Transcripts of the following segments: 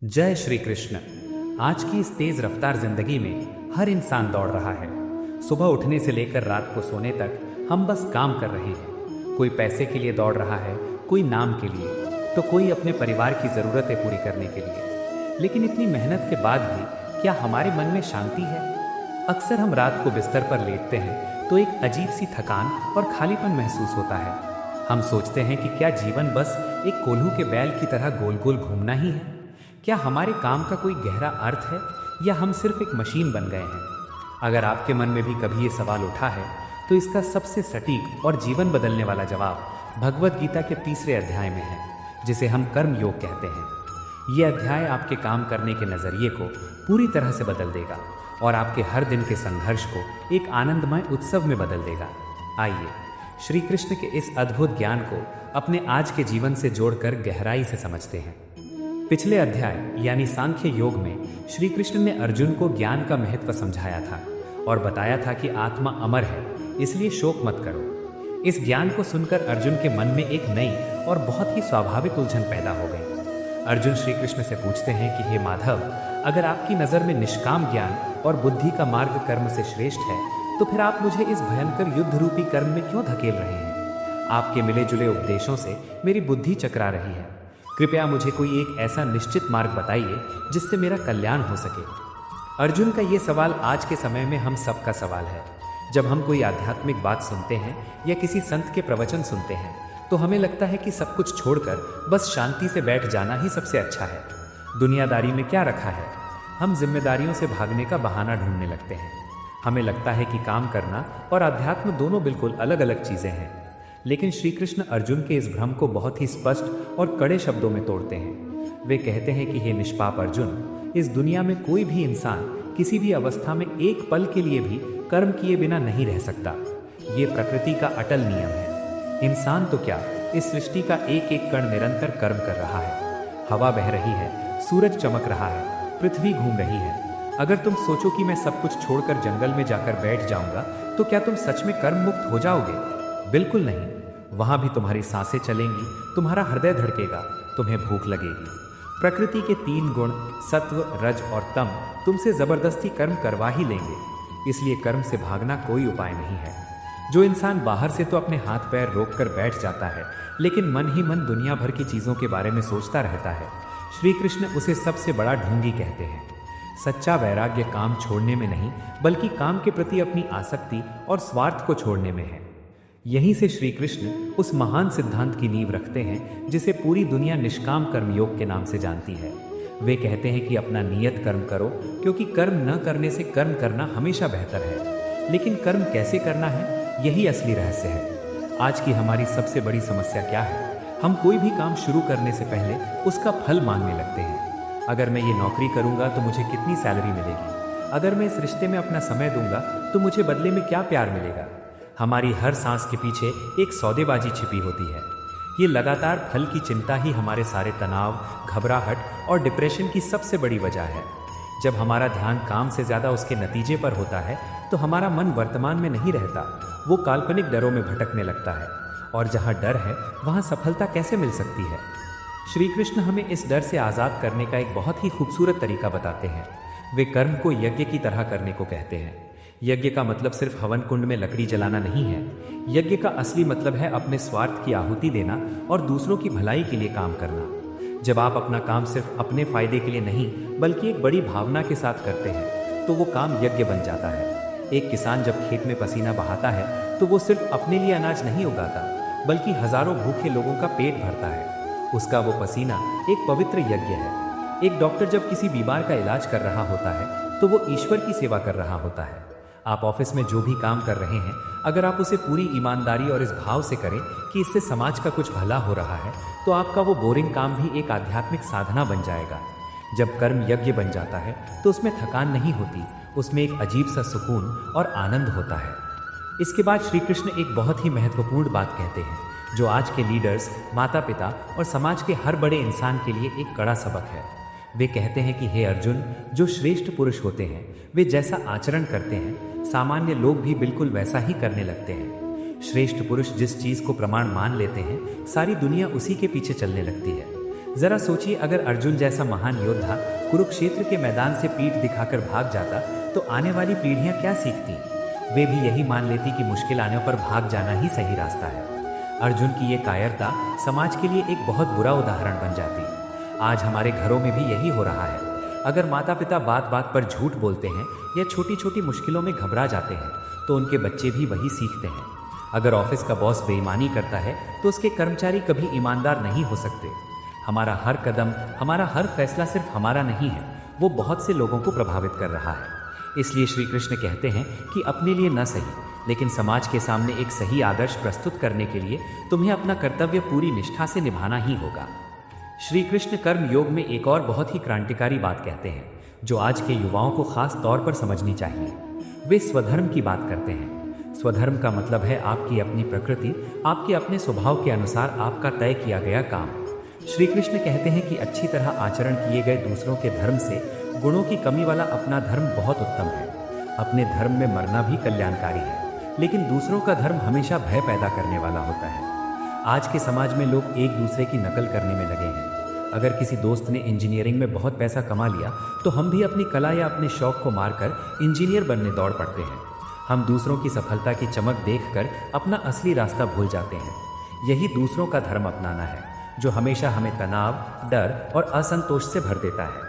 जय श्री कृष्ण। आज की इस तेज रफ्तार जिंदगी में हर इंसान दौड़ रहा है। सुबह उठने से लेकर रात को सोने तक हम बस काम कर रहे हैं। कोई पैसे के लिए दौड़ रहा है, कोई नाम के लिए, तो कोई अपने परिवार की ज़रूरतें पूरी करने के लिए। लेकिन इतनी मेहनत के बाद भी क्या हमारे मन में शांति है? अक्सर हम रात को बिस्तर पर लेटते हैं तो एक अजीब सी थकान और खालीपन महसूस होता है। हम सोचते हैं कि क्या जीवन बस एक कोल्हू के बैल की तरह गोल गोल घूमना ही है? क्या हमारे काम का कोई गहरा अर्थ है या हम सिर्फ एक मशीन बन गए हैं? अगर आपके मन में भी कभी ये सवाल उठा है तो इसका सबसे सटीक और जीवन बदलने वाला जवाब भगवत गीता के 3रे अध्याय में है, जिसे हम कर्म योग कहते हैं। ये अध्याय आपके काम करने के नज़रिए को पूरी तरह से बदल देगा और आपके हर दिन के संघर्ष को एक आनंदमय उत्सव में बदल देगा। आइए श्री कृष्ण के इस अद्भुत ज्ञान को अपने आज के जीवन से जोड़कर गहराई से समझते हैं। पिछले अध्याय यानी सांख्य योग में श्री कृष्ण ने अर्जुन को ज्ञान का महत्व समझाया था और बताया था कि आत्मा अमर है, इसलिए शोक मत करो। इस ज्ञान को सुनकर अर्जुन के मन में एक नई और बहुत ही स्वाभाविक उलझन पैदा हो गई। अर्जुन श्री कृष्ण से पूछते हैं कि हे माधव, अगर आपकी नज़र में निष्काम ज्ञान और बुद्धि का मार्ग कर्म से श्रेष्ठ है, तो फिर आप मुझे इस भयंकर युद्ध रूपी कर्म में क्यों धकेल रहे हैं? आपके मिले जुले उपदेशों से मेरी बुद्धि चकरा रही है। कृपया मुझे कोई एक ऐसा निश्चित मार्ग बताइए जिससे मेरा कल्याण हो सके। अर्जुन का ये सवाल आज के समय में हम सबका सवाल है। जब हम कोई आध्यात्मिक बात सुनते हैं या किसी संत के प्रवचन सुनते हैं तो हमें लगता है कि सब कुछ छोड़कर बस शांति से बैठ जाना ही सबसे अच्छा है। दुनियादारी में क्या रखा है? हम जिम्मेदारियों से भागने का बहाना ढूंढने लगते हैं। हमें लगता है कि काम करना और अध्यात्म दोनों बिल्कुल अलग अलग चीज़ें हैं। लेकिन श्री कृष्ण अर्जुन के इस भ्रम को बहुत ही स्पष्ट और कड़े शब्दों में तोड़ते हैं। वे कहते हैं कि हे निष्पाप अर्जुन, इस दुनिया में कोई भी इंसान किसी भी अवस्था में एक पल के लिए भी कर्म किए बिना नहीं रह सकता। ये प्रकृति का अटल नियम है। इंसान तो क्या, इस सृष्टि का एक एक कण निरंतर कर्म कर रहा है। हवा बह रही है, सूरज चमक रहा है, पृथ्वी घूम रही है। अगर तुम सोचो कि मैं सब कुछ छोड़कर जंगल में जाकर बैठ जाऊंगा तो क्या तुम सच में कर्म मुक्त हो जाओगे? बिल्कुल नहीं। वहाँ भी तुम्हारी सांसें चलेंगी, तुम्हारा हृदय धड़केगा, तुम्हें भूख लगेगी। प्रकृति के 3 गुण सत्व, रज और तम तुमसे जबरदस्ती कर्म करवा ही लेंगे। इसलिए कर्म से भागना कोई उपाय नहीं है। जो इंसान बाहर से तो अपने हाथ पैर रोक कर बैठ जाता है, लेकिन मन ही मन दुनिया भर की चीज़ों के बारे में सोचता रहता है, श्री कृष्ण उसे सबसे बड़ा ढोंगी कहते हैं। सच्चा वैराग्य काम छोड़ने में नहीं, बल्कि काम के प्रति अपनी आसक्ति और स्वार्थ को छोड़ने में है। यहीं से श्री कृष्ण उस महान सिद्धांत की नींव रखते हैं जिसे पूरी दुनिया निष्काम कर्म योग के नाम से जानती है। वे कहते हैं कि अपना नियत कर्म करो, क्योंकि कर्म न करने से कर्म करना हमेशा बेहतर है। लेकिन कर्म कैसे करना है, यही असली रहस्य है। आज की हमारी सबसे बड़ी समस्या क्या है? हम कोई भी काम शुरू करने से पहले उसका फल मांगने लगते हैं। अगर मैं ये नौकरी करूंगा तो मुझे कितनी सैलरी मिलेगी? अगर मैं इस रिश्ते में अपना समय दूंगा तो मुझे बदले में क्या प्यार मिलेगा? हमारी हर सांस के पीछे एक सौदेबाजी छिपी होती है। ये लगातार फल की चिंता ही हमारे सारे तनाव, घबराहट और डिप्रेशन की सबसे बड़ी वजह है। जब हमारा ध्यान काम से ज़्यादा उसके नतीजे पर होता है तो हमारा मन वर्तमान में नहीं रहता, वो काल्पनिक डरों में भटकने लगता है। और जहाँ डर है वहाँ सफलता कैसे मिल सकती है? श्री कृष्ण हमें इस डर से आज़ाद करने का एक बहुत ही खूबसूरत तरीका बताते हैं। वे कर्म को यज्ञ की तरह करने को कहते हैं। यज्ञ का मतलब सिर्फ हवन कुंड में लकड़ी जलाना नहीं है। यज्ञ का असली मतलब है अपने स्वार्थ की आहुति देना और दूसरों की भलाई के लिए काम करना। जब आप अपना काम सिर्फ अपने फायदे के लिए नहीं, बल्कि एक बड़ी भावना के साथ करते हैं तो वो काम यज्ञ बन जाता है। एक किसान जब खेत में पसीना बहाता है तो वो सिर्फ अपने लिए अनाज नहीं उगाता, बल्कि हजारों भूखे लोगों का पेट भरता है। उसका वो पसीना एक पवित्र यज्ञ है। एक डॉक्टर जब किसी बीमार का इलाज कर रहा होता है तो वो ईश्वर की सेवा कर रहा होता है। आप ऑफिस में जो भी काम कर रहे हैं, अगर आप उसे पूरी ईमानदारी और इस भाव से करें कि इससे समाज का कुछ भला हो रहा है, तो आपका वो बोरिंग काम भी एक आध्यात्मिक साधना बन जाएगा। जब कर्म यज्ञ बन जाता है तो उसमें थकान नहीं होती, उसमें एक अजीब सा सुकून और आनंद होता है। इसके बाद श्री कृष्ण एक बहुत ही महत्वपूर्ण बात कहते हैं, जो आज के लीडर्स, माता पिता और समाज के हर बड़े इंसान के लिए एक कड़ा सबक है। वे कहते हैं कि हे अर्जुन, जो श्रेष्ठ पुरुष होते हैं वे जैसा आचरण करते हैं, सामान्य लोग भी बिल्कुल वैसा ही करने लगते हैं। श्रेष्ठ पुरुष जिस चीज़ को प्रमाण मान लेते हैं, सारी दुनिया उसी के पीछे चलने लगती है। जरा सोचिए, अगर अर्जुन जैसा महान योद्धा कुरुक्षेत्र के मैदान से पीठ दिखाकर भाग जाता तो आने वाली पीढ़ियां क्या सीखती? वे भी यही मान लेती कि मुश्किल आने पर भाग जाना ही सही रास्ता है। अर्जुन की ये कायरता समाज के लिए एक बहुत बुरा उदाहरण बन जाती। आज हमारे घरों में भी यही हो रहा है। अगर माता पिता बात बात पर झूठ बोलते हैं या छोटी छोटी मुश्किलों में घबरा जाते हैं तो उनके बच्चे भी वही सीखते हैं। अगर ऑफिस का बॉस बेईमानी करता है तो उसके कर्मचारी कभी ईमानदार नहीं हो सकते। हमारा हर कदम, हमारा हर फैसला सिर्फ हमारा नहीं है, वो बहुत से लोगों को प्रभावित कर रहा है। इसलिए श्री कृष्ण कहते हैं कि अपने लिए न सही लेकिन समाज के सामने एक सही आदर्श प्रस्तुत करने के लिए तुम्हें अपना कर्तव्य पूरी निष्ठा से निभाना ही होगा। श्री कृष्ण कर्म योग में एक और बहुत ही क्रांतिकारी बात कहते हैं जो आज के युवाओं को खास तौर पर समझनी चाहिए। वे स्वधर्म की बात करते हैं। स्वधर्म का मतलब है आपकी अपनी प्रकृति, आपके अपने स्वभाव के अनुसार आपका तय किया गया काम। श्री कृष्ण कहते हैं कि अच्छी तरह आचरण किए गए दूसरों के धर्म से गुणों की कमी वाला अपना धर्म बहुत उत्तम है। अपने धर्म में मरना भी कल्याणकारी है, लेकिन दूसरों का धर्म हमेशा भय पैदा करने वाला होता है। आज के समाज में लोग एक दूसरे की नकल करने में लगे हैं। अगर किसी दोस्त ने इंजीनियरिंग में बहुत पैसा कमा लिया तो हम भी अपनी कला या अपने शौक को मारकर इंजीनियर बनने दौड़ पड़ते हैं। हम दूसरों की सफलता की चमक देखकर अपना असली रास्ता भूल जाते हैं। यही दूसरों का धर्म अपनाना है जो हमेशा हमें तनाव, डर और असंतोष से भर देता है।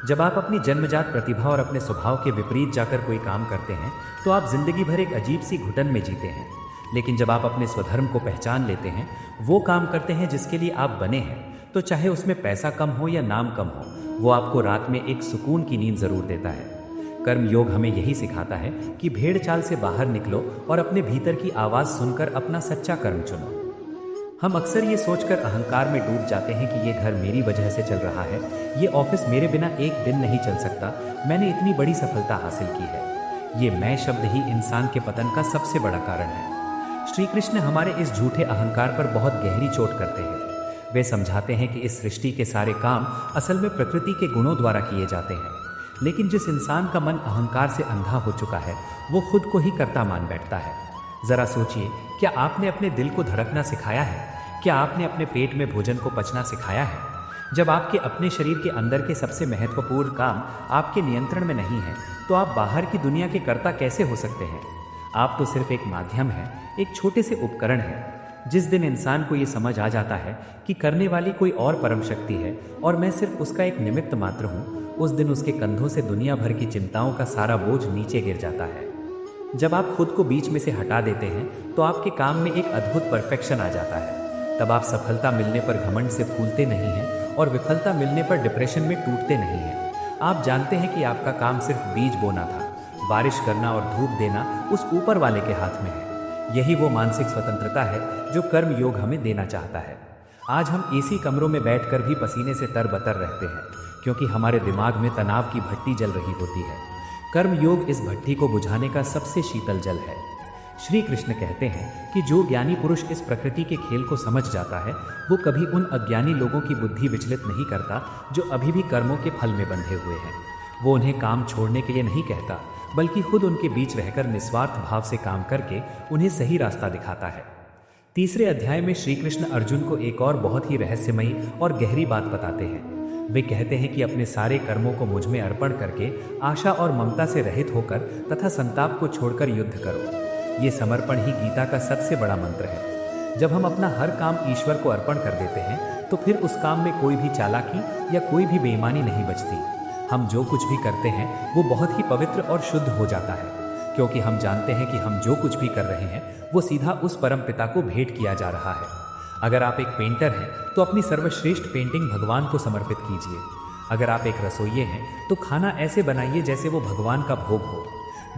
जब आप अपनी जन्मजात प्रतिभा और अपने स्वभाव के विपरीत जाकर कोई काम करते हैं तो आप जिंदगी भर एक अजीब सी घुटन में जीते हैं। लेकिन जब आप अपने स्वधर्म को पहचान लेते हैं, वो काम करते हैं जिसके लिए आप बने हैं, तो चाहे उसमें पैसा कम हो या नाम कम हो, वो आपको रात में एक सुकून की नींद जरूर देता है। कर्म योग हमें यही सिखाता है कि भेड़ चाल से बाहर निकलो और अपने भीतर की आवाज़ सुनकर अपना सच्चा कर्म चुनो। हम अक्सर ये सोचकर अहंकार में डूब जाते हैं कि ये घर मेरी वजह से चल रहा है, ये ऑफिस मेरे बिना एक दिन नहीं चल सकता, मैंने इतनी बड़ी सफलता हासिल की है। ये मैं शब्द ही इंसान के पतन का सबसे बड़ा कारण है। श्री कृष्ण हमारे इस झूठे अहंकार पर बहुत गहरी चोट करते हैं। वे समझाते हैं कि इस सृष्टि के सारे काम असल में प्रकृति के गुणों द्वारा किए जाते हैं, लेकिन जिस इंसान का मन अहंकार से अंधा हो चुका है वो खुद को ही कर्ता मान बैठता है। जरा सोचिए, क्या आपने अपने दिल को धड़कना सिखाया है? क्या आपने अपने पेट में भोजन को पचना सिखाया है? जब आपके अपने शरीर के अंदर के सबसे महत्वपूर्ण काम आपके नियंत्रण में नहीं है तो आप बाहर की दुनिया के कर्ता कैसे हो सकते हैं? आप तो सिर्फ एक माध्यम है, एक छोटे से उपकरण है। जिस दिन इंसान को ये समझ आ जाता है कि करने वाली कोई और परम शक्ति है और मैं सिर्फ उसका एक निमित्त मात्र हूँ, उस दिन उसके कंधों से दुनिया भर की चिंताओं का सारा बोझ नीचे गिर जाता है। जब आप खुद को बीच में से हटा देते हैं तो आपके काम में एक अद्भुत परफेक्शन आ जाता है। तब आप सफलता मिलने पर घमंड से फूलते नहीं हैं और विफलता मिलने पर डिप्रेशन में टूटते नहीं हैं। आप जानते हैं कि आपका काम सिर्फ बीज बोना था, बारिश करना और धूप देना उस ऊपर वाले के हाथ में है। यही वो मानसिक स्वतंत्रता है जो कर्म योग हमें देना चाहता है। आज हम एसी कमरों में बैठकर भी पसीने से तरबतर रहते हैं क्योंकि हमारे दिमाग में तनाव की भट्टी जल रही होती है। कर्म योग इस भट्टी को बुझाने का सबसे शीतल जल है। श्री कृष्ण कहते हैं कि जो ज्ञानी पुरुष इस प्रकृति के खेल को समझ जाता है वो कभी उन अज्ञानी लोगों की बुद्धि विचलित नहीं करता जो अभी भी कर्मों के फल में बंधे हुए हैं। वो उन्हें काम छोड़ने के लिए नहीं कहता, बल्कि खुद उनके बीच रहकर निस्वार्थ भाव से काम करके उन्हें सही रास्ता दिखाता है। तीसरे अध्याय में श्री कृष्ण अर्जुन को एक और बहुत ही रहस्यमयी और गहरी बात बताते हैं। वे कहते हैं कि अपने सारे कर्मों को मुझ में अर्पण करके आशा और ममता से रहित होकर तथा संताप को छोड़कर युद्ध करो। ये समर्पण ही गीता का सबसे बड़ा मंत्र है। जब हम अपना हर काम ईश्वर को अर्पण कर देते हैं तो फिर उस काम में कोई भी चालाकी या कोई भी बेईमानी नहीं बचती। हम जो कुछ भी करते हैं वो बहुत ही पवित्र और शुद्ध हो जाता है, क्योंकि हम जानते हैं कि हम जो कुछ भी कर रहे हैं वो सीधा उस परम पिता को भेंट किया जा रहा है। अगर आप एक पेंटर हैं तो अपनी सर्वश्रेष्ठ पेंटिंग भगवान को समर्पित कीजिए। अगर आप एक रसोइये हैं तो खाना ऐसे बनाइए जैसे वो भगवान का भोग हो।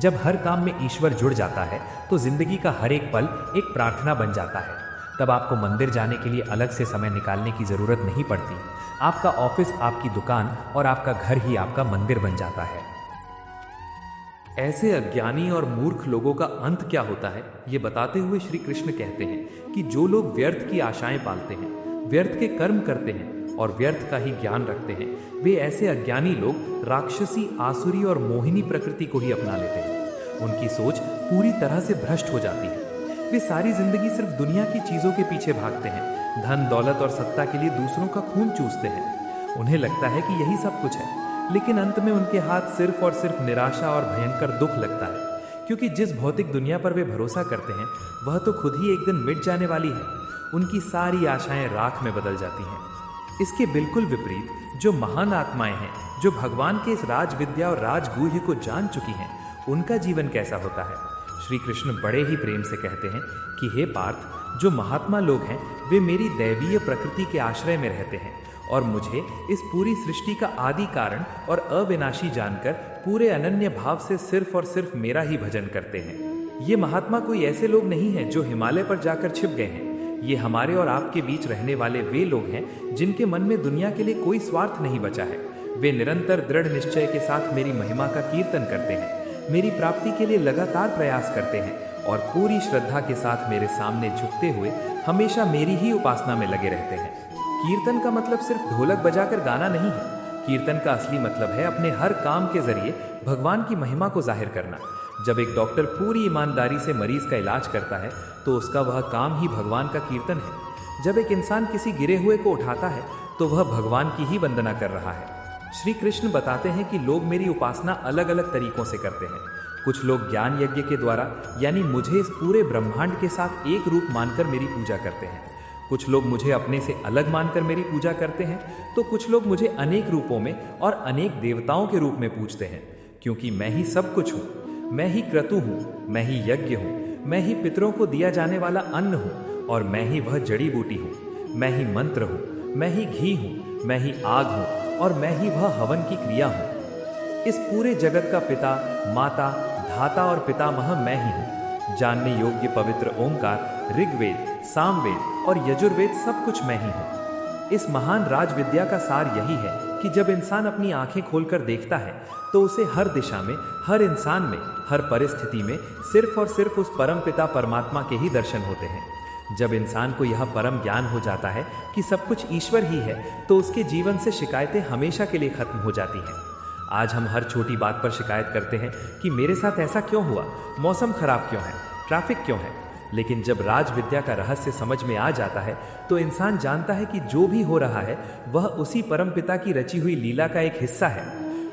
जब हर काम में ईश्वर जुड़ जाता है तो जिंदगी का हर एक पल एक प्रार्थना बन जाता है। तब आपको मंदिर जाने के लिए अलग से समय निकालने की ज़रूरत नहीं पड़ती। आपका ऑफिस आपकी दुकान और आपका घर ही आपका मंदिर बन जाता है। ऐसे अज्ञानी और मूर्ख लोगों का अंत क्या होता है, ये बताते हुए श्री कृष्ण कहते हैं कि जो लोग व्यर्थ की आशाएं पालते हैं, व्यर्थ के कर्म करते हैं और व्यर्थ का ही ज्ञान रखते हैं, वे ऐसे अज्ञानी लोग राक्षसी, आसुरी और मोहिनी प्रकृति को ही अपना लेते हैं। उनकी सोच पूरी तरह से भ्रष्ट हो जाती है। वे सारी जिंदगी सिर्फ दुनिया की चीजों के पीछे भागते हैं, धन दौलत और सत्ता के लिए दूसरों का खून चूसते हैं। उन्हें लगता है कि यही सब कुछ है, लेकिन अंत में उनके हाथ सिर्फ और सिर्फ निराशा और भयंकर दुख लगता है, क्योंकि जिस भौतिक दुनिया पर वे भरोसा करते हैं वह तो खुद ही एक दिन मिट जाने वाली है। उनकी सारी आशाएं राख में बदल जाती हैं। इसके बिल्कुल विपरीत जो महान आत्माएं हैं, जो भगवान के इस राज विद्या और राजगुह्य को जान चुकी हैं, उनका जीवन कैसा होता है। श्री कृष्ण बड़े ही प्रेम से कहते हैं कि हे पार्थ, जो महात्मा लोग हैं वे मेरी दैवीय प्रकृति के आश्रय में रहते हैं और मुझे इस पूरी सृष्टि का आदि कारण और अविनाशी जानकर पूरे अनन्य भाव से सिर्फ और सिर्फ मेरा ही भजन करते हैं। ये महात्मा कोई ऐसे लोग नहीं हैं जो हिमालय पर जाकर छिप गए हैं। ये हमारे और आपके बीच रहने वाले वे लोग हैं जिनके मन में दुनिया के लिए कोई स्वार्थ नहीं बचा है। वे निरंतर दृढ़ निश्चय के साथ मेरी महिमा का कीर्तन करते हैं, मेरी प्राप्ति के लिए लगातार प्रयास करते हैं और पूरी श्रद्धा के साथ मेरे सामने झुकते हुए हमेशा मेरी ही उपासना में लगे रहते हैं। कीर्तन का मतलब सिर्फ ढोलक बजाकर गाना नहीं है। कीर्तन का असली मतलब है अपने हर काम के जरिए भगवान की महिमा को जाहिर करना। जब एक डॉक्टर पूरी ईमानदारी से मरीज का इलाज करता है तो उसका वह काम ही भगवान का कीर्तन है। जब एक इंसान किसी गिरे हुए को उठाता है तो वह भगवान की ही वंदना कर रहा है। श्री कृष्ण बताते हैं कि लोग मेरी उपासना अलग अलग तरीकों से करते हैं। कुछ लोग ज्ञान यज्ञ के द्वारा, यानी मुझे इस पूरे ब्रह्मांड के साथ एक रूप मानकर मेरी पूजा करते हैं। कुछ लोग मुझे अपने से अलग मानकर मेरी पूजा करते हैं, तो कुछ लोग मुझे अनेक रूपों में और अनेक देवताओं के रूप में पूजते हैं, क्योंकि मैं ही सब कुछ हूँ। मैं ही क्रतु हूँ, मैं ही यज्ञ हूँ, मैं ही पितरों को दिया जाने वाला अन्न हूँ और मैं ही वह जड़ी बूटी हूँ। मैं ही मंत्र हूँ, मैं ही घी हूँ, मैं ही आग हूँ और मैं ही वह हवन की क्रिया हूँ। इस पूरे जगत का पिता, माता, धाता और पितामह मैं ही हूँ। जानने योग्य पवित्र ओंकार, ऋग्वेद, सामवेद और यजुर्वेद सब कुछ मैं ही हूँ। इस महान राज विद्या का सार यही है कि जब इंसान अपनी आंखें खोलकर देखता है तो उसे हर दिशा में, हर इंसान में, हर परिस्थिति में सिर्फ और सिर्फ उस परम पिता परमात्मा के ही दर्शन होते हैं। जब इंसान को यह परम ज्ञान हो जाता है कि सब कुछ ईश्वर ही है तो उसके जीवन से शिकायतें हमेशा के लिए खत्म हो जाती हैं। आज हम हर छोटी बात पर शिकायत करते हैं कि मेरे साथ ऐसा क्यों हुआ, मौसम खराब क्यों है, ट्रैफिक क्यों है। लेकिन जब राज विद्या का रहस्य समझ में आ जाता है तो इंसान जानता है कि जो भी हो रहा है वह उसी परम पिता की रची हुई लीला का एक हिस्सा है।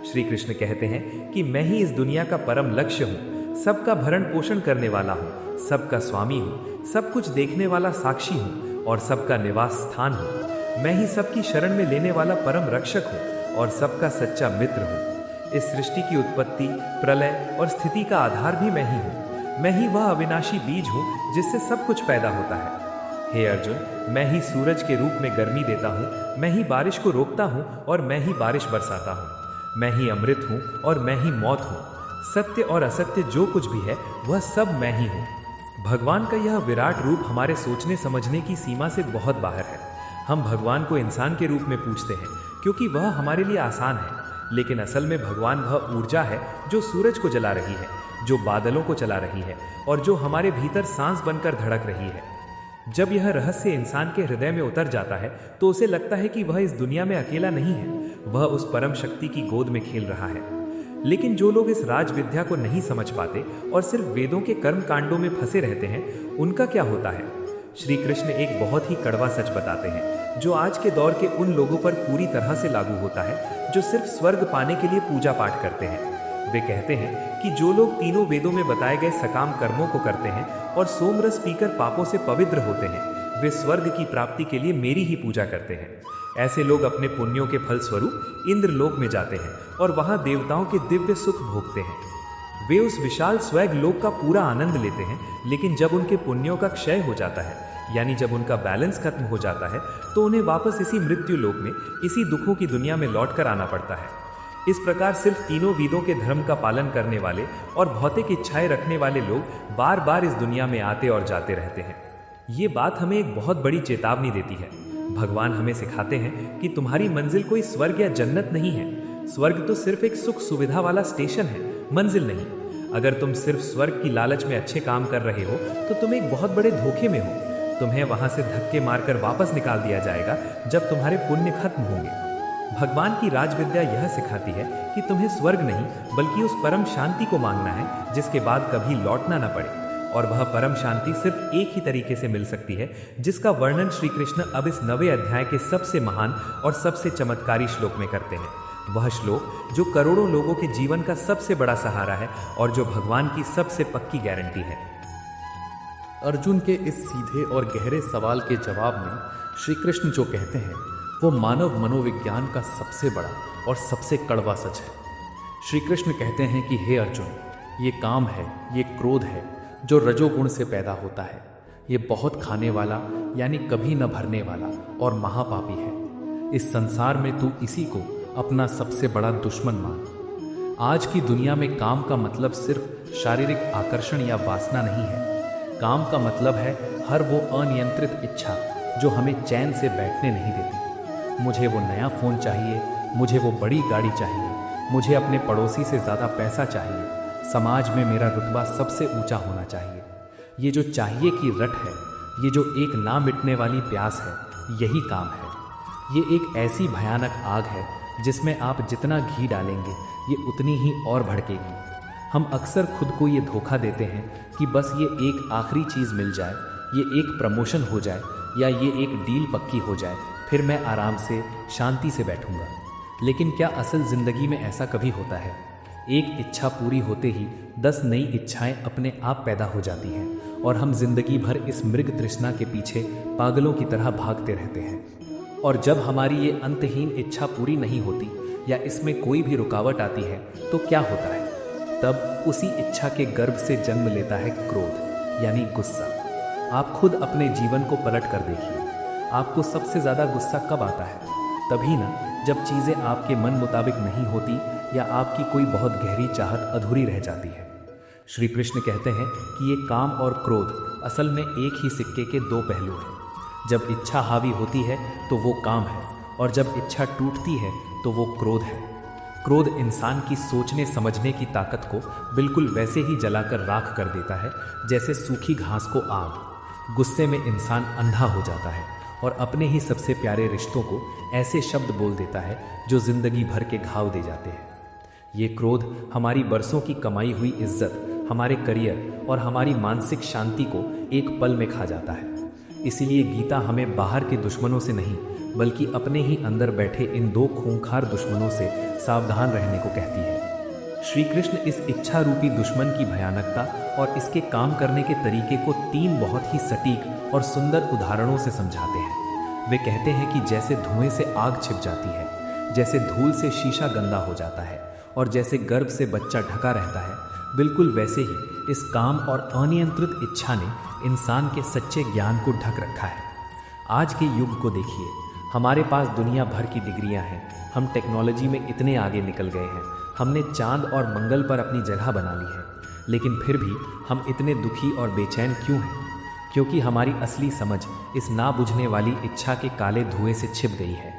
श्री कृष्ण कहते हैं कि मैं ही इस दुनिया का परम लक्ष्य हूँ, सबका भरण पोषण करने वाला हूँ, सबका स्वामी हूँ, सब कुछ देखने वाला साक्षी हूँ और सबका निवास स्थान हूँ। मैं ही सबकी शरण में लेने वाला परम रक्षक हूँ और सबका सच्चा मित्र हूँ। इस सृष्टि की उत्पत्ति, प्रलय और स्थिति का आधार भी मैं ही हूँ। मैं ही वह अविनाशी बीज हूँ जिससे सब कुछ पैदा होता है। हे अर्जुन, मैं ही सूरज के रूप में गर्मी देता हूँ, मैं ही बारिश को रोकता हूँ और मैं ही बारिश बरसाता हूँ। मैं ही अमृत हूँ और मैं ही मौत हूँ। सत्य और असत्य जो कुछ भी है वह सब मैं ही हूँ। भगवान का यह विराट रूप हमारे सोचने समझने की सीमा से बहुत बाहर है। हम भगवान को इंसान के रूप में पूछते हैं क्योंकि वह हमारे लिए आसान है, लेकिन असल में भगवान वह ऊर्जा है जो सूरज को जला रही है, जो बादलों को चला रही है और जो हमारे भीतर सांस बनकर धड़क रही है। जब यह रहस्य इंसान के हृदय में उतर जाता है तो उसे लगता है कि वह इस दुनिया में अकेला नहीं है, वह उस परम शक्ति की गोद में खेल रहा है। लेकिन जो लोग इस राज विद्या को नहीं समझ पाते और सिर्फ वेदों के कर्म कांडों में फंसे रहते हैं, उनका क्या होता है? श्री कृष्ण एक बहुत ही कड़वा सच बताते हैं जो आज के दौर के उन लोगों पर पूरी तरह से लागू होता है जो सिर्फ स्वर्ग पाने के लिए पूजा पाठ करते हैं। वे कहते हैं कि जो लोग तीनों वेदों में बताए गए सकाम कर्मों को करते हैं और सोमरस पीकर पापों से पवित्र होते हैं, वे स्वर्ग की प्राप्ति के लिए मेरी ही पूजा करते हैं। ऐसे लोग अपने पुण्यों के फल स्वरूप इंद्रलोक में जाते हैं और वहां देवताओं के दिव्य सुख भोगते हैं। वे उस विशाल स्वर्ग लोक का पूरा आनंद लेते हैं, लेकिन जब उनके पुण्यों का क्षय हो जाता है, यानी जब उनका बैलेंस खत्म हो जाता है, तो उन्हें वापस इसी मृत्यु लोक में, इसी दुखों की दुनिया में लौट कर आना पड़ता है। इस प्रकार सिर्फ तीनों वेदों के धर्म का पालन करने वाले और भौतिक इच्छाएं रखने वाले लोग बार बार इस दुनिया में आते और जाते रहते हैं। ये बात हमें एक बहुत बड़ी चेतावनी देती है। भगवान हमें सिखाते हैं कि तुम्हारी मंजिल कोई स्वर्ग या जन्नत नहीं है। स्वर्ग तो सिर्फ एक सुख सुविधा वाला स्टेशन है, मंजिल नहीं। अगर तुम सिर्फ स्वर्ग की लालच में अच्छे काम कर रहे हो तो तुम एक बहुत बड़े धोखे में हो। तुम्हें वहां से धक्के मारकर वापस निकाल दिया जाएगा जब तुम्हारे पुण्य खत्म होंगे। भगवान की राजविद्या यह सिखाती है कि तुम्हें स्वर्ग नहीं बल्कि उस परम शांति को मांगना है जिसके बाद कभी लौटना न पड़े और वह परम शांति सिर्फ एक ही तरीके से मिल सकती है, जिसका वर्णन श्री कृष्ण अब इस 9वें अध्याय के सबसे महान और सबसे चमत्कारी श्लोक में करते हैं। वह श्लोक जो करोड़ों लोगों के जीवन का सबसे बड़ा सहारा है और जो भगवान की सबसे पक्की गारंटी है। अर्जुन के इस सीधे और गहरे सवाल के जवाब में श्री कृष्ण जो कहते हैं वो मानव मनोविज्ञान का सबसे बड़ा और सबसे कड़वा सच है। श्री कृष्ण कहते हैं कि हे अर्जुन, ये काम है, ये क्रोध है जो रजोगुण से पैदा होता है। ये बहुत खाने वाला यानी कभी न भरने वाला और महापापी है। इस संसार में तू इसी को अपना सबसे बड़ा दुश्मन मान। आज की दुनिया में काम का मतलब सिर्फ शारीरिक आकर्षण या वासना नहीं है। काम का मतलब है हर वो अनियंत्रित इच्छा जो हमें चैन से बैठने नहीं देती। मुझे वो नया फ़ोन चाहिए, मुझे वो बड़ी गाड़ी चाहिए, मुझे अपने पड़ोसी से ज़्यादा पैसा चाहिए, समाज में मेरा रुतबा सबसे ऊंचा होना चाहिए। ये जो चाहिए की रट है, ये जो एक ना मिटने वाली प्यास है, यही काम है। ये एक ऐसी भयानक आग है जिसमें आप जितना घी डालेंगे ये उतनी ही और भड़केगी। हम अक्सर खुद को ये धोखा देते हैं कि बस ये एक आखिरी चीज़ मिल जाए, ये एक प्रमोशन हो जाए या ये एक डील पक्की हो जाए, फिर मैं आराम से शांति से बैठूंगा। लेकिन क्या असल ज़िंदगी में ऐसा कभी होता है? एक इच्छा पूरी होते ही 10 नई इच्छाएं अपने आप पैदा हो जाती हैं और हम जिंदगी भर इस मृग तृष्णा के पीछे पागलों की तरह भागते रहते हैं। और जब हमारी ये अंतहीन इच्छा पूरी नहीं होती या इसमें कोई भी रुकावट आती है तो क्या होता है? तब उसी इच्छा के गर्भ से जन्म लेता है क्रोध यानी गुस्सा। आप खुद अपने जीवन को पलट कर देखिए, आपको सबसे ज़्यादा गुस्सा कब आता है? तभी ना जब चीज़ें आपके मन मुताबिक नहीं होती या आपकी कोई बहुत गहरी चाहत अधूरी रह जाती है। श्री कृष्ण कहते हैं कि ये काम और क्रोध असल में एक ही सिक्के के दो पहलू हैं। जब इच्छा हावी होती है तो वो काम है और जब इच्छा टूटती है तो वो क्रोध है। क्रोध इंसान की सोचने समझने की ताकत को बिल्कुल वैसे ही जलाकर राख कर देता है जैसे सूखी घास को आग। गुस्से में इंसान अंधा हो जाता है और अपने ही सबसे प्यारे रिश्तों को ऐसे शब्द बोल देता है जो जिंदगी भर के घाव दे जाते हैं। ये क्रोध हमारी बरसों की कमाई हुई इज्जत, हमारे करियर और हमारी मानसिक शांति को एक पल में खा जाता है। इसीलिए गीता हमें बाहर के दुश्मनों से नहीं बल्कि अपने ही अंदर बैठे इन दो खूंखार दुश्मनों से सावधान रहने को कहती है। श्री कृष्ण इस इच्छा रूपी दुश्मन की भयानकता और इसके काम करने के तरीके को 3 बहुत ही सटीक और सुंदर उदाहरणों से समझाते हैं। वे कहते हैं कि जैसे धुएं से आग छिप जाती है, जैसे धूल से शीशा गंदा हो जाता है और जैसे गर्भ से बच्चा ढका रहता है, बिल्कुल वैसे ही इस काम और अनियंत्रित इच्छा ने इंसान के सच्चे ज्ञान को ढक रखा है। आज के युग को देखिए, हमारे पास दुनिया भर की डिग्रियां हैं, हम टेक्नोलॉजी में इतने आगे निकल गए हैं, हमने चांद और मंगल पर अपनी जगह बना ली है, लेकिन फिर भी हम इतने दुखी और बेचैन क्यों हैं? क्योंकि हमारी असली समझ इस ना बुझने वाली इच्छा के काले धुएं से छिप गई है।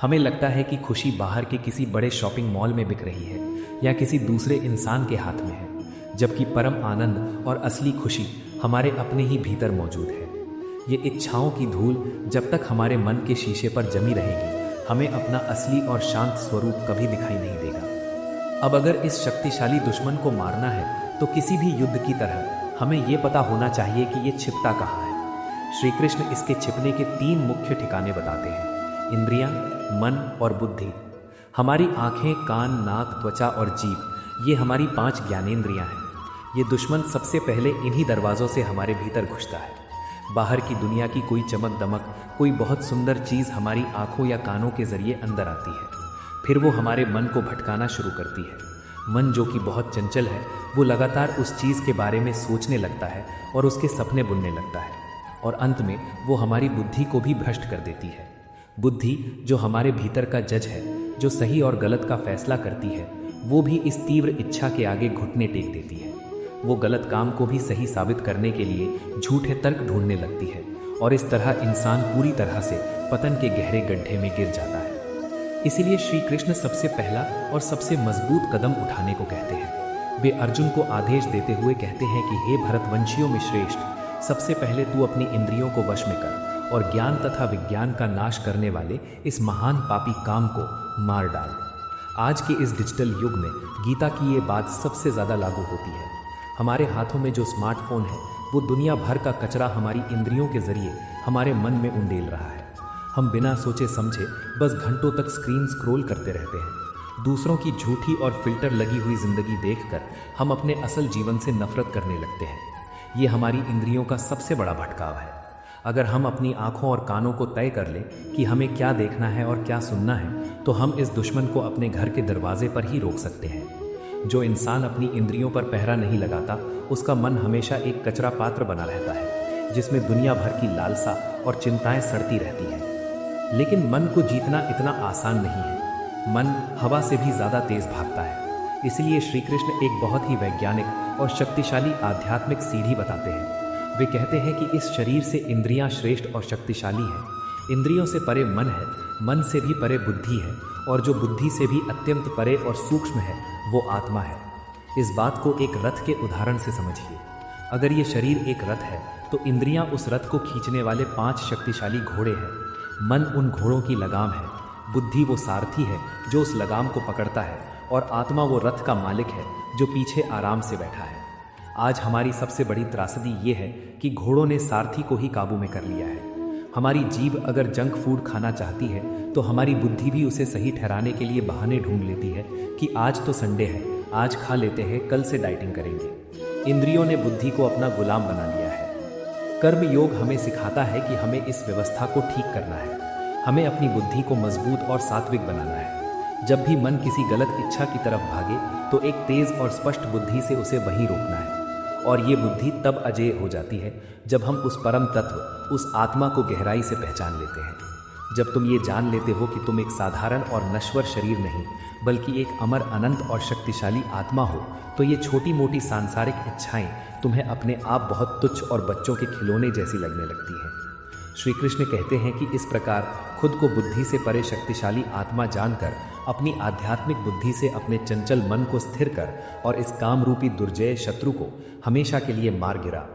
हमें लगता है कि खुशी बाहर के किसी बड़े शॉपिंग मॉल में बिक रही है या किसी दूसरे इंसान के हाथ में है, जबकि परम आनंद और असली खुशी हमारे अपने ही भीतर मौजूद है। ये इच्छाओं की धूल जब तक हमारे मन के शीशे पर जमी रहेगी, हमें अपना असली और शांत स्वरूप कभी दिखाई नहीं देगा। अब अगर इस शक्तिशाली दुश्मन को मारना है तो किसी भी युद्ध की तरह हमें ये पता होना चाहिए कि ये छिपता कहाँ है। श्री कृष्ण इसके छिपने के 3 मुख्य ठिकाने बताते हैं: इंद्रियां, मन और बुद्धि। हमारी आंखें, कान, नाक, त्वचा और जीभ, ये हमारी 5 ज्ञानेंद्रियां हैं। ये दुश्मन सबसे पहले इन्हीं दरवाज़ों से हमारे भीतर घुसता है। बाहर की दुनिया की कोई चमक दमक, कोई बहुत सुंदर चीज़ हमारी आंखों या कानों के जरिए अंदर आती है, फिर वो हमारे मन को भटकाना शुरू करती है। मन जो कि बहुत चंचल है, वो लगातार उस चीज़ के बारे में सोचने लगता है और उसके सपने बुनने लगता है, और अंत में वो हमारी बुद्धि को भी भ्रष्ट कर देती है। बुद्धि जो हमारे भीतर का जज है, जो सही और गलत का फैसला करती है, वो भी इस तीव्र इच्छा के आगे घुटने टेक देती है। वो गलत काम को भी सही साबित करने के लिए झूठे तर्क ढूंढने लगती है, और इस तरह इंसान पूरी तरह से पतन के गहरे गड्ढे में गिर जाता है। इसीलिए श्री कृष्ण सबसे पहला और सबसे मजबूत कदम उठाने को कहते हैं। वे अर्जुन को आदेश देते हुए कहते हैं कि हे भरतवंशियों में श्रेष्ठ, सबसे पहले तू अपनी इंद्रियों को वश में कर और ज्ञान तथा विज्ञान का नाश करने वाले इस महान पापी काम को मार डाल। आज के इस डिजिटल युग में गीता की ये बात सबसे ज़्यादा लागू होती है। हमारे हाथों में जो स्मार्टफोन है वो दुनिया भर का कचरा हमारी इंद्रियों के जरिए हमारे मन में उंडेल रहा है। हम बिना सोचे समझे बस घंटों तक स्क्रीन स्क्रॉल करते रहते हैं। दूसरों की झूठी और फिल्टर लगी हुई जिंदगी देखकर हम अपने असल जीवन से नफरत करने लगते हैं। ये हमारी इंद्रियों का सबसे बड़ा भटकाव है। अगर हम अपनी आंखों और कानों को तय कर लें कि हमें क्या देखना है और क्या सुनना है, तो हम इस दुश्मन को अपने घर के दरवाजे पर ही रोक सकते हैं। जो इंसान अपनी इंद्रियों पर पहरा नहीं लगाता, उसका मन हमेशा एक कचरा पात्र बना रहता है, जिसमें दुनिया भर की लालसा और चिंताएं सड़ती रहती हैं। लेकिन मन को जीतना इतना आसान नहीं है। मन हवा से भी ज़्यादा तेज भागता है। इसलिए श्री कृष्ण एक बहुत ही वैज्ञानिक और शक्तिशाली आध्यात्मिक सीढ़ी बताते हैं। वे कहते हैं कि इस शरीर से इंद्रियां श्रेष्ठ और शक्तिशाली हैं। इंद्रियों से परे मन है, मन से भी परे बुद्धि है, और जो बुद्धि से भी अत्यंत परे और सूक्ष्म है वो आत्मा है। इस बात को एक रथ के उदाहरण से समझिए। अगर ये शरीर एक रथ है तो इंद्रियां उस रथ को खींचने वाले 5 शक्तिशाली घोड़े हैं। मन उन घोड़ों की लगाम है, बुद्धि वो सारथी है जो उस लगाम को पकड़ता है, और आत्मा वो रथ का मालिक है जो पीछे आराम से बैठा है। आज हमारी सबसे बड़ी त्रासदी ये है कि घोड़ों ने सारथी को ही काबू में कर लिया है। हमारी जीभ अगर जंक फूड खाना चाहती है तो हमारी बुद्धि भी उसे सही ठहराने के लिए बहाने ढूंढ लेती है कि आज तो संडे है, आज खा लेते हैं, कल से डाइटिंग करेंगे। इंद्रियों ने बुद्धि को अपना गुलाम बना लिया है। कर्म योग हमें सिखाता है कि हमें इस व्यवस्था को ठीक करना है। हमें अपनी बुद्धि को मजबूत और सात्विक बनाना है। जब भी मन किसी गलत इच्छा की तरफ भागे तो एक तेज और स्पष्ट बुद्धि से उसे वहीं रोकना है। और ये बुद्धि तब अजेय हो जाती है जब हम उस परम तत्व, उस आत्मा को गहराई से पहचान लेते हैं। जब तुम ये जान लेते हो कि तुम एक साधारण और नश्वर शरीर नहीं बल्कि एक अमर, अनंत और शक्तिशाली आत्मा हो, तो ये छोटी मोटी सांसारिक इच्छाएं तुम्हें अपने आप बहुत तुच्छ और बच्चों के खिलौने जैसी लगने लगती हैं। श्री कृष्ण कहते हैं कि इस प्रकार खुद को बुद्धि से परे शक्तिशाली आत्मा जानकर अपनी आध्यात्मिक बुद्धि से अपने चंचल मन को स्थिर कर और इस काम रूपी दुर्जय शत्रु को हमेशा के लिए मार गिरा।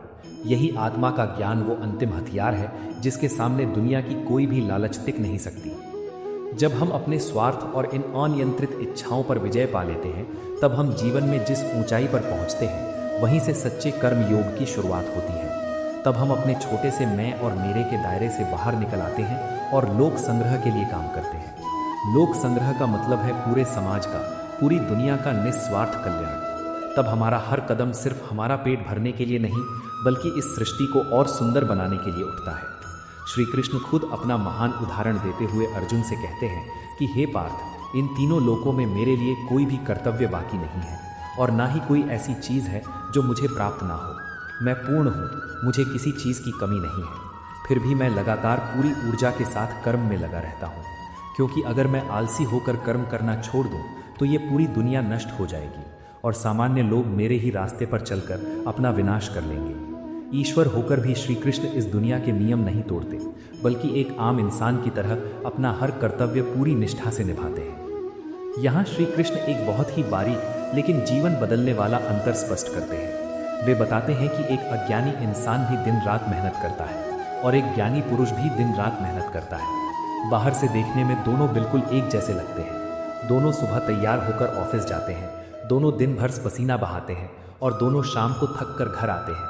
यही आत्मा का ज्ञान वो अंतिम हथियार है जिसके सामने दुनिया की कोई भी लालच टिक नहीं सकती। जब हम अपने स्वार्थ और इन अनियंत्रित इच्छाओं पर विजय पा लेते हैं, तब हम जीवन में जिस ऊंचाई पर पहुंचते हैं वहीं से सच्चे कर्म योग की शुरुआत होती है। तब हम अपने छोटे से मैं और मेरे के दायरे से बाहर निकल आते हैं और लोक संग्रह के लिए काम करते हैं। लोक संग्रह का मतलब है पूरे समाज का, पूरी दुनिया का निस्वार्थ कल्याण। तब हमारा हर कदम सिर्फ हमारा पेट भरने के लिए नहीं बल्कि इस सृष्टि को और सुंदर बनाने के लिए उठता है। श्री कृष्ण खुद अपना महान उदाहरण देते हुए अर्जुन से कहते हैं कि हे पार्थ, इन तीनों लोकों में मेरे लिए कोई भी कर्तव्य बाकी नहीं है और ना ही कोई ऐसी चीज़ है जो मुझे प्राप्त ना हो। मैं पूर्ण हूँ, मुझे किसी चीज़ की कमी नहीं है। फिर भी मैं लगातार पूरी ऊर्जा के साथ कर्म में लगा रहता हूँ, क्योंकि अगर मैं आलसी होकर कर्म करना छोड़ दूँ तो ये पूरी दुनिया नष्ट हो जाएगी और सामान्य लोग मेरे ही रास्ते पर चलकर अपना विनाश कर लेंगे। ईश्वर होकर भी श्री कृष्ण इस दुनिया के नियम नहीं तोड़ते बल्कि एक आम इंसान की तरह अपना हर कर्तव्य पूरी निष्ठा से निभाते हैं। यहाँ श्री कृष्ण एक बहुत ही बारीक लेकिन जीवन बदलने वाला अंतर स्पष्ट करते हैं। वे बताते हैं कि एक अज्ञानी इंसान भी दिन रात मेहनत करता है और एक ज्ञानी पुरुष भी दिन रात मेहनत करता है। बाहर से देखने में दोनों बिल्कुल एक जैसे लगते हैं। दोनों सुबह तैयार होकर ऑफिस जाते हैं, दोनों दिन भर पसीना बहाते हैं और दोनों शाम को थक कर घर आते हैं,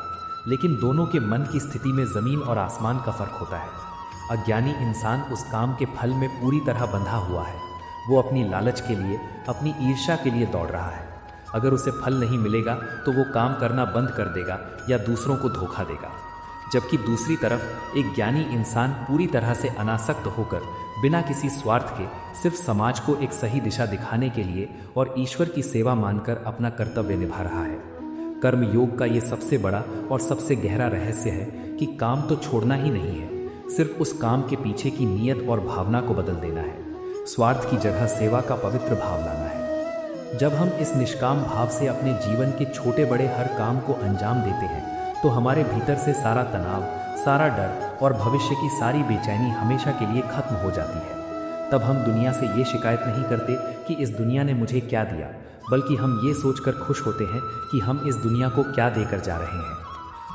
लेकिन दोनों के मन की स्थिति में ज़मीन और आसमान का फर्क होता है। अज्ञानी इंसान उस काम के फल में पूरी तरह बंधा हुआ है। वो अपनी लालच के लिए, अपनी ईर्ष्या के लिए दौड़ रहा है। अगर उसे फल नहीं मिलेगा तो वो काम करना बंद कर देगा या दूसरों को धोखा देगा। जबकि दूसरी तरफ एक ज्ञानी इंसान पूरी तरह से अनासक्त होकर बिना किसी स्वार्थ के सिर्फ समाज को एक सही दिशा दिखाने के लिए और ईश्वर की सेवा मानकर अपना कर्तव्य निभा रहा है। कर्म योग का ये सबसे बड़ा और सबसे गहरा रहस्य है कि काम तो छोड़ना ही नहीं है, सिर्फ उस काम के पीछे की नीयत और भावना को बदल देना है। स्वार्थ की जगह सेवा का पवित्र भाव लाना है। जब हम इस निष्काम भाव से अपने जीवन के छोटे बड़े हर काम को अंजाम देते हैं तो हमारे भीतर से सारा तनाव, सारा डर और भविष्य की सारी बेचैनी हमेशा के लिए खत्म हो जाती है। तब हम दुनिया से ये शिकायत नहीं करते कि इस दुनिया ने मुझे क्या दिया, बल्कि हम ये सोचकर खुश होते हैं कि हम इस दुनिया को क्या देकर जा रहे हैं।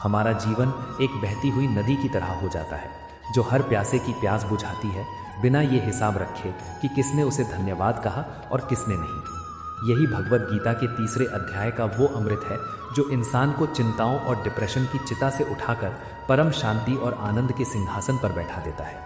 हमारा जीवन एक बहती हुई नदी की तरह हो जाता है जो हर प्यासे की प्यास बुझाती है बिना ये हिसाब रखे कि किसने उसे धन्यवाद कहा और किसने नहीं। यही भगवत गीता के तीसरे अध्याय का वो अमृत है जो इंसान को चिंताओं और डिप्रेशन की चिता से उठाकर परम शांति और आनंद के सिंहासन पर बैठा देता है।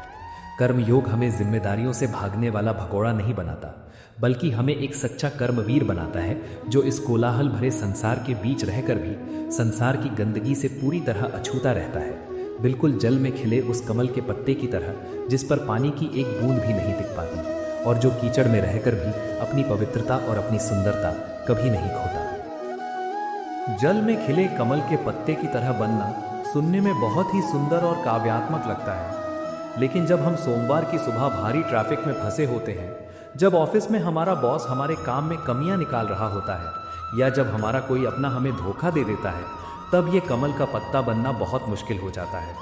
कर्मयोग हमें जिम्मेदारियों से भागने वाला भगोड़ा नहीं बनाता, बल्कि हमें एक सच्चा कर्मवीर बनाता है जो इस कोलाहल भरे संसार के बीच रहकर भी संसार की गंदगी से पूरी तरह अछूता रहता है, बिल्कुल जल में खिले उस कमल के पत्ते की तरह जिस पर पानी की एक बूंद भी नहीं टिक पाती और जो कीचड़ में रहकर भी अपनी पवित्रता और अपनी सुंदरता कभी नहीं खोता। जल में खिले कमल के पत्ते की तरह बनना सुनने में बहुत ही सुंदर और काव्यात्मक लगता है, लेकिन जब हम सोमवार की सुबह भारी ट्रैफिक में फंसे होते हैं, जब ऑफिस में हमारा बॉस हमारे काम में कमियां निकाल रहा होता है या जब हमारा कोई अपना हमें धोखा दे देता है, तब ये कमल का पत्ता बनना बहुत मुश्किल हो जाता है।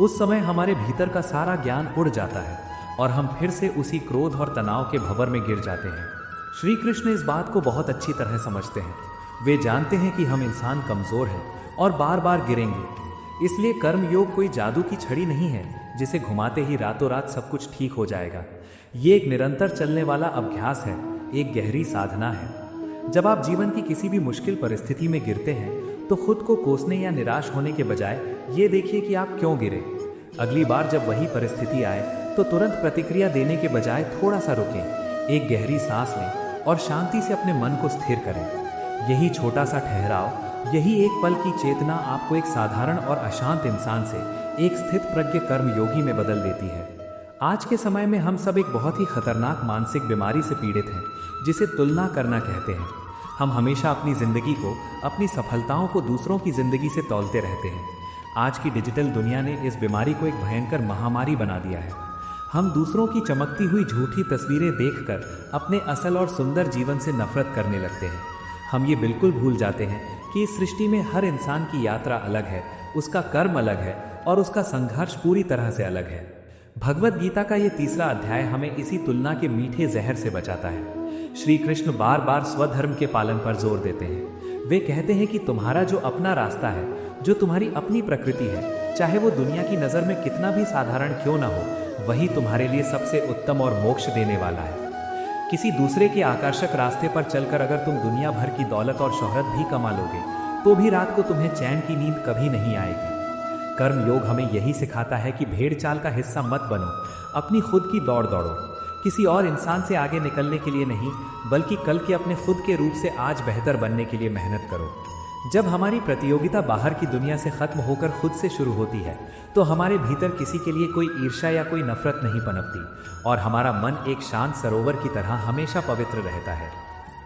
उस समय हमारे भीतर का सारा ज्ञान उड़ जाता है और हम फिर से उसी क्रोध और तनाव के भंवर में गिर जाते हैं। श्री कृष्ण इस बात को बहुत अच्छी तरह समझते हैं। वे जानते हैं कि हम इंसान कमज़ोर हैं और बार बार गिरेंगे। इसलिए कर्मयोग कोई जादू की छड़ी नहीं है जिसे घुमाते ही रातों रात सब कुछ ठीक हो जाएगा। ये एक निरंतर चलने वाला अभ्यास है, एक गहरी साधना है। जब आप जीवन की किसी भी मुश्किल परिस्थिति में गिरते हैं तो खुद को कोसने या निराश होने के बजाय ये देखिए कि आप क्यों गिरे। अगली बार जब वही परिस्थिति आए तो तुरंत प्रतिक्रिया देने के बजाय थोड़ा सा रुकें, एक गहरी सांस लें और शांति से अपने मन को स्थिर करें। यही छोटा सा ठहराव, यही एक पल की चेतना आपको एक साधारण और अशांत इंसान से एक स्थित प्रज्ञ कर्मयोगी में बदल देती है। आज के समय में हम सब एक बहुत ही खतरनाक मानसिक बीमारी से पीड़ित हैं जिसे तुलना करना कहते हैं। हम हमेशा अपनी ज़िंदगी को, अपनी सफलताओं को दूसरों की ज़िंदगी से तौलते रहते हैं। आज की डिजिटल दुनिया ने इस बीमारी को एक भयंकर महामारी बना दिया है। हम दूसरों की चमकती हुई झूठी तस्वीरें देखकर अपने असल और सुंदर जीवन से नफरत करने लगते हैं। हम ये बिल्कुल भूल जाते हैं कि इस सृष्टि में हर इंसान की यात्रा अलग है, उसका कर्म अलग है और उसका संघर्ष पूरी तरह से अलग है। भगवत गीता का ये तीसरा अध्याय हमें इसी तुलना के मीठे जहर से बचाता है। श्री कृष्ण बार बार स्वधर्म के पालन पर जोर देते हैं। वे कहते हैं कि तुम्हारा जो अपना रास्ता है, जो तुम्हारी अपनी प्रकृति है, चाहे वो दुनिया की नज़र में कितना भी साधारण क्यों ना हो, वही तुम्हारे लिए सबसे उत्तम और मोक्ष देने वाला है। किसी दूसरे के आकर्षक रास्ते पर चलकर अगर तुम दुनिया भर की दौलत और शोहरत भी कमा लोगे तो भी रात को तुम्हें चैन की नींद कभी नहीं आएगी। कर्मयोग हमें यही सिखाता है कि भेड़ चाल का हिस्सा मत बनो, अपनी खुद की दौड़ दौड़ो। किसी और इंसान से आगे निकलने के लिए नहीं, बल्कि कल के अपने खुद के रूप से आज बेहतर बनने के लिए मेहनत करो। जब हमारी प्रतियोगिता बाहर की दुनिया से खत्म होकर खुद से शुरू होती है तो हमारे भीतर किसी के लिए कोई ईर्ष्या या कोई नफरत नहीं पनपती और हमारा मन एक शांत सरोवर की तरह हमेशा पवित्र रहता है।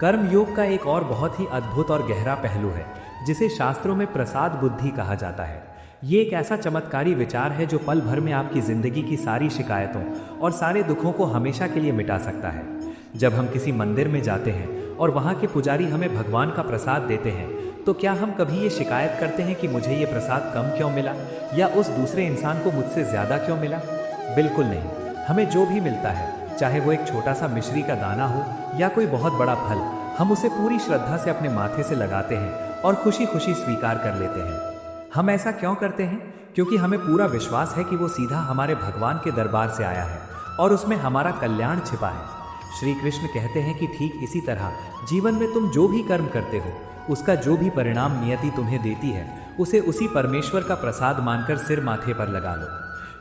कर्मयोग का एक और बहुत ही अद्भुत और गहरा पहलू है जिसे शास्त्रों में प्रसाद बुद्धि कहा जाता है। ये एक ऐसा चमत्कारी विचार है जो पल भर में आपकी जिंदगी की सारी शिकायतों और सारे दुखों को हमेशा के लिए मिटा सकता है। जब हम किसी मंदिर में जाते हैं और वहाँ के पुजारी हमें भगवान का प्रसाद देते हैं तो क्या हम कभी ये शिकायत करते हैं कि मुझे ये प्रसाद कम क्यों मिला या उस दूसरे इंसान को मुझसे ज़्यादा क्यों मिला? बिल्कुल नहीं। हमें जो भी मिलता है, चाहे वो एक छोटा सा मिश्री का दाना हो या कोई बहुत बड़ा फल, हम उसे पूरी श्रद्धा से अपने माथे से लगाते हैं और खुशी खुशी स्वीकार कर लेते हैं। हम ऐसा क्यों करते हैं? क्योंकि हमें पूरा विश्वास है कि वो सीधा हमारे भगवान के दरबार से आया है और उसमें हमारा कल्याण छिपा है। श्री कृष्ण कहते हैं कि ठीक इसी तरह जीवन में तुम जो भी कर्म करते हो, उसका जो भी परिणाम नियति तुम्हें देती है, उसे उसी परमेश्वर का प्रसाद मानकर सिर माथे पर लगा लो।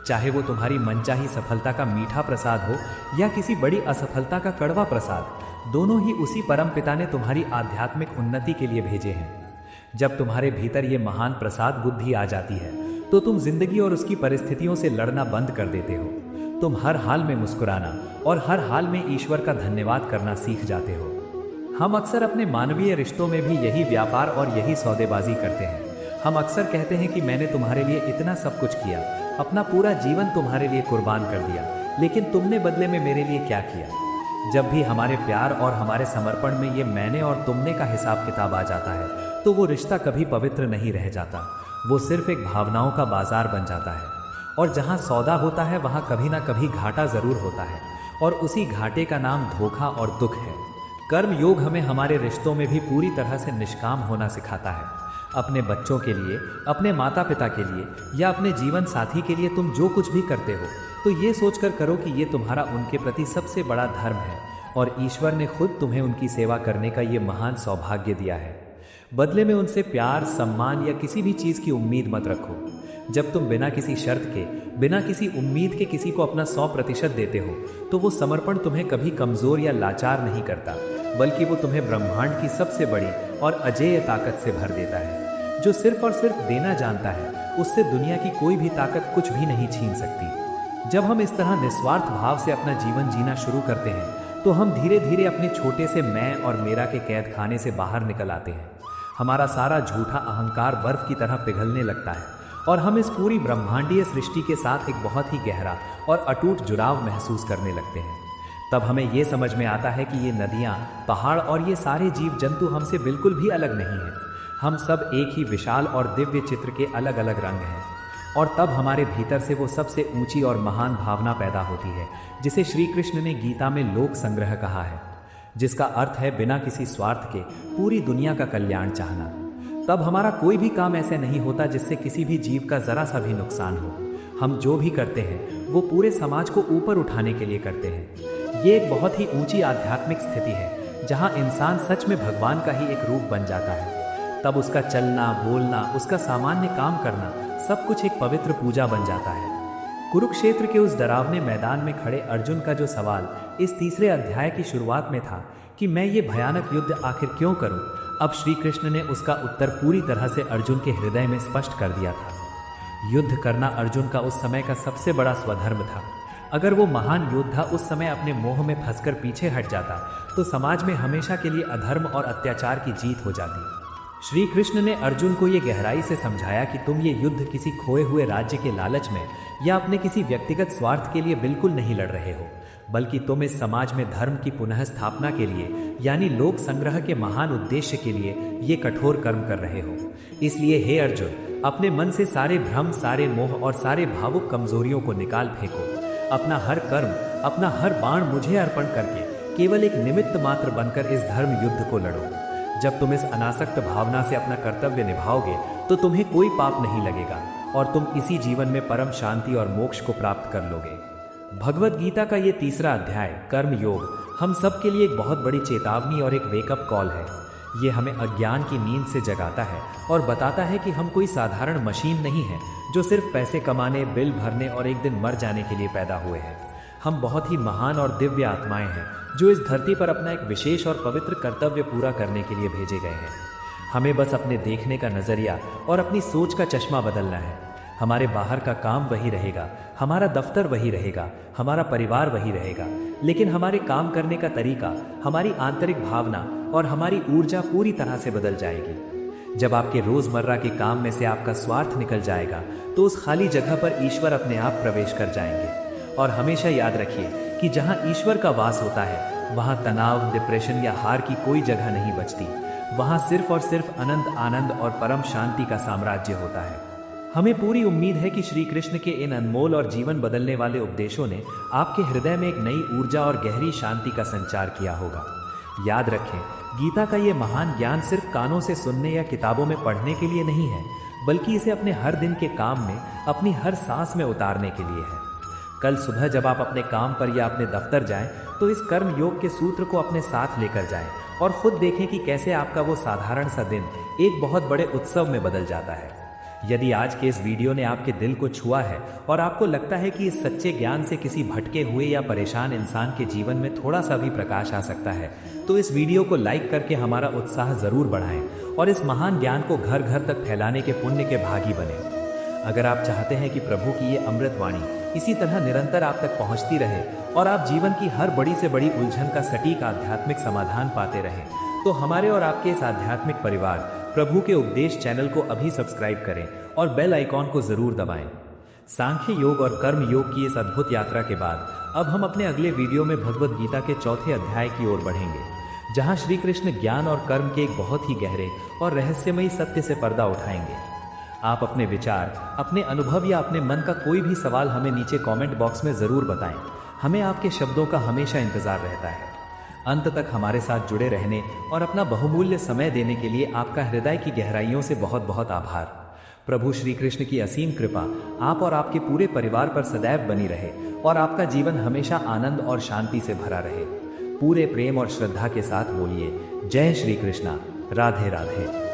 चाहे वो तुम्हारी मनचाही सफलता का मीठा प्रसाद हो या किसी बड़ी असफलता का कड़वा प्रसाद, दोनों ही उसी परम पिता ने तुम्हारी आध्यात्मिक उन्नति के लिए भेजे हैं। जब तुम्हारे भीतर ये महान प्रसाद बुद्धि आ जाती है तो तुम जिंदगी और उसकी परिस्थितियों से लड़ना बंद कर देते हो। तुम हर हाल में मुस्कुराना और हर हाल में ईश्वर का धन्यवाद करना सीख जाते हो। हम अक्सर अपने मानवीय रिश्तों में भी यही व्यापार और यही सौदेबाजी करते हैं। हम अक्सर कहते हैं कि मैंने तुम्हारे लिए इतना सब कुछ किया, अपना पूरा जीवन तुम्हारे लिए कुर्बान कर दिया, लेकिन तुमने बदले में मेरे लिए क्या किया? जब भी हमारे प्यार और हमारे समर्पण में ये मैंने और तुमने का हिसाब किताब आ जाता है तो वो रिश्ता कभी पवित्र नहीं रह जाता। वो सिर्फ एक भावनाओं का बाजार बन जाता है और जहाँ सौदा होता है वहाँ कभी ना कभी घाटा ज़रूर होता है और उसी घाटे का नाम धोखा और दुख है। कर्म योग हमें हमारे रिश्तों में भी पूरी तरह से निष्काम होना सिखाता है। अपने बच्चों के लिए, अपने माता पिता के लिए या अपने जीवन साथी के लिए तुम जो कुछ भी करते हो तो ये सोचकर करो कि ये तुम्हारा उनके प्रति सबसे बड़ा धर्म है और ईश्वर ने खुद तुम्हें उनकी सेवा करने का ये महान सौभाग्य दिया है। बदले में उनसे प्यार, सम्मान या किसी भी चीज़ की उम्मीद मत रखो। जब तुम बिना किसी शर्त के, बिना किसी उम्मीद के किसी को अपना 100% देते हो, तो वो समर्पण तुम्हें कभी कमज़ोर या लाचार नहीं करता, बल्कि वो तुम्हें ब्रह्मांड की सबसे बड़ी और अजेय ताकत से भर देता है। जो सिर्फ और सिर्फ देना जानता है, उससे दुनिया की कोई भी ताकत कुछ भी नहीं छीन सकती। जब हम इस तरह निस्वार्थ भाव से अपना जीवन जीना शुरू करते हैं, तो हम धीरे धीरे अपने छोटे से मैं और मेरा के कैद खाने से बाहर निकल आते हैं। हमारा सारा झूठा अहंकार बर्फ की तरह पिघलने लगता है और हम इस पूरी ब्रह्मांडीय सृष्टि के साथ एक बहुत ही गहरा और अटूट जुड़ाव महसूस करने लगते हैं। तब हमें ये समझ में आता है कि ये नदियाँ, पहाड़ और ये सारे जीव जंतु हमसे बिल्कुल भी अलग नहीं हैं। हम सब एक ही विशाल और दिव्य चित्र के अलग अलग रंग हैं। और तब हमारे भीतर से वो सबसे ऊंची और महान भावना पैदा होती है, जिसे श्री कृष्ण ने गीता में लोक संग्रह कहा है, जिसका अर्थ है बिना किसी स्वार्थ के पूरी दुनिया का कल्याण चाहना। तब हमारा कोई भी काम ऐसे नहीं होता जिससे किसी भी जीव का जरा सा भी नुकसान हो। हम जो भी करते हैं वो पूरे समाज को ऊपर उठाने के लिए करते हैं। ये एक बहुत ही ऊंची आध्यात्मिक स्थिति है, जहां इंसान सच में भगवान का ही एक रूप बन जाता है। तब उसका चलना, बोलना, उसका सामान्य काम करना, सब कुछ एक पवित्र पूजा बन जाता है। कुरुक्षेत्र के उस डरावने मैदान में खड़े अर्जुन का जो सवाल इस तीसरे अध्याय की शुरुआत में था कि मैं ये भयानक युद्ध आखिर क्यों करूं, अब श्री कृष्ण ने उसका उत्तर पूरी तरह से अर्जुन के हृदय में स्पष्ट कर दिया था। युद्ध करना अर्जुन का उस समय का सबसे बड़ा स्वधर्म था। अगर वो महान योद्धा उस समय अपने मोह में फंसकर पीछे हट जाता, तो समाज में हमेशा के लिए अधर्म और अत्याचार की जीत हो जाती। श्री कृष्ण ने अर्जुन को ये गहराई से समझाया कि तुम ये युद्ध किसी खोए हुए राज्य के लालच में या अपने किसी व्यक्तिगत स्वार्थ के लिए बिल्कुल नहीं लड़ रहे हो, बल्कि तुम इस समाज में धर्म की पुनः स्थापना के लिए, यानी लोक संग्रह के महान उद्देश्य के लिए ये कठोर कर्म कर रहे हो। इसलिए हे अर्जुन, अपने मन से सारे भ्रम, सारे मोह और सारे भावुक कमजोरियों को निकाल फेंको। अपना हर कर्म, अपना हर बाण मुझे अर्पण करके केवल एक निमित्त मात्र बनकर इस धर्म युद्ध को लड़ो। जब तुम इस अनासक्त भावना से अपना कर्तव्य निभाओगे, तो तुम्हें कोई पाप नहीं लगेगा और तुम इसी जीवन में परम शांति और मोक्ष को प्राप्त कर लोगे। भगवत गीता का ये तीसरा अध्याय, कर्म योग, हम सब के लिए एक बहुत बड़ी चेतावनी और एक वेकअप कॉल है। ये हमें अज्ञान की नींद से जगाता है और बताता है कि हम कोई साधारण मशीन नहीं है जो सिर्फ पैसे कमाने, बिल भरने और एक दिन मर जाने के लिए पैदा हुए हैं। हम बहुत ही महान और दिव्य आत्माएं हैं जो इस धरती पर अपना एक विशेष और पवित्र कर्तव्य पूरा करने के लिए भेजे गए हैं। हमें बस अपने देखने का नजरिया और अपनी सोच का चश्मा बदलना है। हमारे बाहर का काम वही रहेगा, हमारा दफ्तर वही रहेगा, हमारा परिवार वही रहेगा, लेकिन हमारे काम करने का तरीका, हमारी आंतरिक भावना और हमारी ऊर्जा पूरी तरह से बदल जाएगी। जब आपके रोजमर्रा के काम में से आपका स्वार्थ निकल जाएगा, तो उस खाली जगह पर ईश्वर अपने आप प्रवेश कर जाएंगे। और हमेशा याद रखिए कि जहां ईश्वर का वास होता है, वहां तनाव, डिप्रेशन या हार की कोई जगह नहीं बचती। वहां सिर्फ और सिर्फ अनंत आनंद और परम शांति का साम्राज्य होता है। हमें पूरी उम्मीद है कि श्री कृष्ण के इन अनमोल और जीवन बदलने वाले उपदेशों ने आपके हृदय में एक नई ऊर्जा और गहरी शांति का संचार किया होगा। याद रखें, गीता का ये महान ज्ञान सिर्फ कानों से सुनने या किताबों में पढ़ने के लिए नहीं है, बल्कि इसे अपने हर दिन के काम में, अपनी हर सांस में उतारने के लिए है। कल सुबह जब आप अपने काम पर या अपने दफ्तर जाएं, तो इस कर्म योग के सूत्र को अपने साथ लेकर जाएं और खुद देखें कि कैसे आपका वो साधारण सा दिन एक बहुत बड़े उत्सव में बदल जाता है। यदि आज के इस वीडियो ने आपके दिल को छुआ है और आपको लगता है कि इस सच्चे ज्ञान से किसी भटके हुए या परेशान इंसान के जीवन में थोड़ा सा भी प्रकाश आ सकता है, तो इस वीडियो को लाइक करके हमारा उत्साह जरूर बढ़ाएं और इस महान ज्ञान को घर घर तक फैलाने के पुण्य के भागी बने। अगर आप चाहते हैं कि प्रभु की ये अमृत वाणी इसी तरह निरंतर आप तक पहुंचती रहे और आप जीवन की हर बड़ी से बड़ी उलझन का सटीक आध्यात्मिक समाधान पाते रहें, तो हमारे और आपके इस आध्यात्मिक परिवार प्रभु के उपदेश चैनल को अभी सब्सक्राइब करें और बेल आइकॉन को जरूर दबाएं। सांख्य योग और कर्म योग की इस अद्भुत यात्रा के बाद अब हम अपने अगले वीडियो में भगवत गीता के चौथे अध्याय की ओर बढ़ेंगे, जहां श्री कृष्ण ज्ञान और कर्म के एक बहुत ही गहरे और रहस्यमयी सत्य से पर्दा उठाएंगे। आप अपने विचार, अपने अनुभव या अपने मन का कोई भी सवाल हमें नीचे कमेंट बॉक्स में ज़रूर बताएं। हमें आपके शब्दों का हमेशा इंतज़ार रहता है। अंत तक हमारे साथ जुड़े रहने और अपना बहुमूल्य समय देने के लिए आपका हृदय की गहराइयों से बहुत बहुत आभार। प्रभु श्री कृष्ण की असीम कृपा आप और आपके पूरे परिवार पर सदैव बनी रहे और आपका जीवन हमेशा आनंद और शांति से भरा रहे। पूरे प्रेम और श्रद्धा के साथ बोलिए जय श्री कृष्णा, राधे राधे।